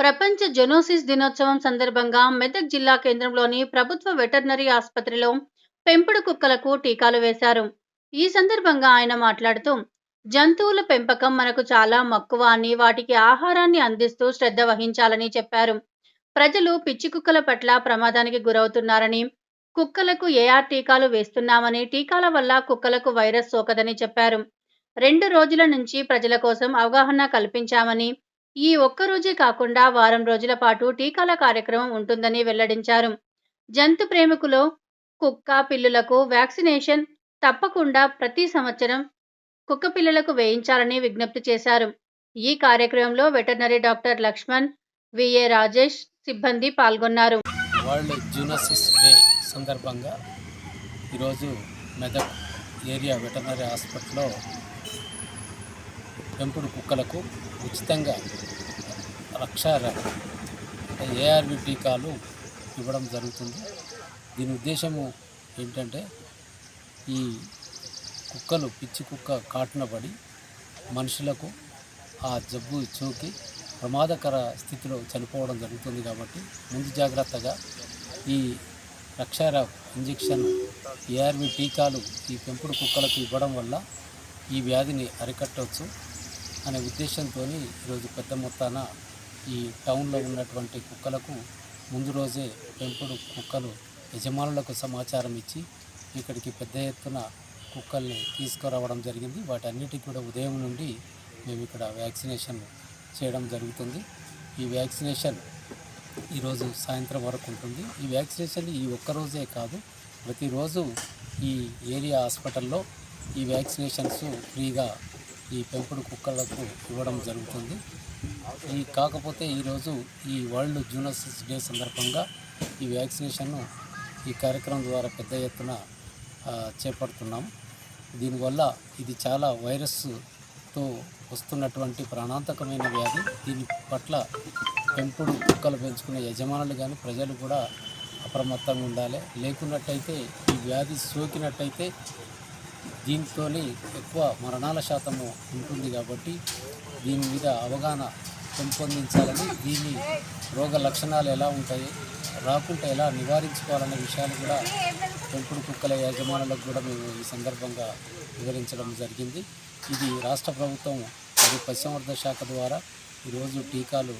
ప్రపంచ జూనోసిస్ దినోత్సవం సందర్భంగా మెదక్ జిల్లా కేంద్రంలోని ప్రభుత్వ వెటర్నరీ ఆసుపత్రిలో పెంపుడు కుక్కలకు టీకాలు వేశారు. ఈ సందర్భంగా ఆయన మాట్లాడుతూ, జంతువుల పెంపకం మనకు చాలా మక్కువ అని, వాటికి ఆహారాన్ని అందిస్తూ శ్రద్ధ వహించాలని చెప్పారు. ప్రజలు పిచ్చి కుక్కల పట్ల ప్రమాదానికి గురవుతున్నారని, కుక్కలకు ఏఆర్ టీకాలు వేస్తున్నామని, టీకాల వల్ల కుక్కలకు వైరస్ సోకదని చెప్పారు. 2 రోజుల నుంచి ప్రజల కోసం అవగాహన కల్పించామని, ఈ ఒక్క రోజే కాకుండా వారం రోజుల పాటు టీకాల కార్యక్రమం ఉంటుందని వెల్లడించారు. జంతు ప్రేమికులు కుక్క పిల్లులకు వ్యాక్సినేషన్ తప్పకుండా ప్రతి సంవత్సరం కుక్క పిల్లలకు వేయించాలని విజ్ఞప్తి చేశారు. ఈ కార్యక్రమంలో veterinary doctor Lakshman, VA Rajesh సిబ్బంది పాల్గొన్నారు. వరల్డ్ జూనోసిస్ డే సందర్భంగా ఈరోజు మెదక్ ఏరియా వెటర్నరీ హాస్పిటల్లో పెంపుడు కుక్కలకు ఉచితంగా ఏఆర్వి టీకాలు ఇవ్వడం జరుగుతుంది. దీని ఉద్దేశము ఏంటంటే, ఈ కుక్కలు పిచ్చి కుక్క కాటున పడి మనుషులకు ఆ జబ్బు సోకి ప్రమాదకర స్థితిలో చనిపోవడం జరుగుతుంది. కాబట్టి ముందు జాగ్రత్తగా ఈ రక్షారావ్ ఇంజెక్షన్ ఏఆర్వి టీకాలు ఈ పెంపుడు కుక్కలకు ఇవ్వడం వల్ల ఈ వ్యాధిని అరికట్టవచ్చు అనే ఉద్దేశంతో ఈరోజు పెద్ద మొత్తాన ఈ టౌన్లో ఉన్నటువంటి కుక్కలకు ముందు రోజే పెంపుడు కుక్కలు యజమానులకు సమాచారం ఇచ్చి ఇక్కడికి పెద్ద ఎత్తున కుక్కల్ని తీసుకురావడం జరిగింది. వాటన్నిటికీ కూడా ఉదయం నుండి మేము ఇక్కడ వ్యాక్సినేషన్ చేయడం జరుగుతుంది. ఈ వ్యాక్సినేషన్ ఈరోజు సాయంత్రం వరకు ఉంటుంది. ఈ వ్యాక్సినేషన్ ఈ ఒక్కరోజే కాదు, ప్రతిరోజు ఈ ఏరియా హాస్పిటల్లో ఈ వ్యాక్సినేషన్స్ ఫ్రీగా ఈ పెంపుడు కుక్కలకు ఇవ్వడం జరుగుతుంది. కాకపోతే ఈరోజు ఈ వరల్డ్ జూనోసిస్ డే సందర్భంగా ఈ వ్యాక్సినేషన్ను ఈ కార్యక్రమం ద్వారా పెద్ద ఎత్తున చేపడుతున్నాం. దీనివల్ల ఇది చాలా వైరస్తో వస్తున్నటువంటి ప్రాణాంతకమైన వ్యాధి. దీని పట్ల పెంపుడు కుక్కలు పెంచుకునే యజమానులు కానీ ప్రజలు కూడా అప్రమత్తంగా ఉండాలి. లేకున్నట్టయితే ఈ వ్యాధి సోకినట్టయితే దీంతో ఎక్కువ మరణాల శాతము ఉంటుంది. కాబట్టి దీని మీద అవగాహన పెంపొందించాలని, దీని రోగ లక్షణాలు ఎలా ఉంటాయి, రాకుండా ఎలా నివారించుకోవాలనే విషయాలు కూడా పెంపుడు కుక్కల యజమానులకు కూడా మేము ఈ సందర్భంగా వివరించడం జరిగింది. ఇది రాష్ట్ర ప్రభుత్వం మరియు పశుసంవర్ధక శాఖ ద్వారా ఈరోజు టీకాలు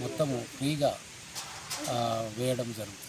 మొత్తము ఫ్రీగా వేయడం జరుగుతుంది.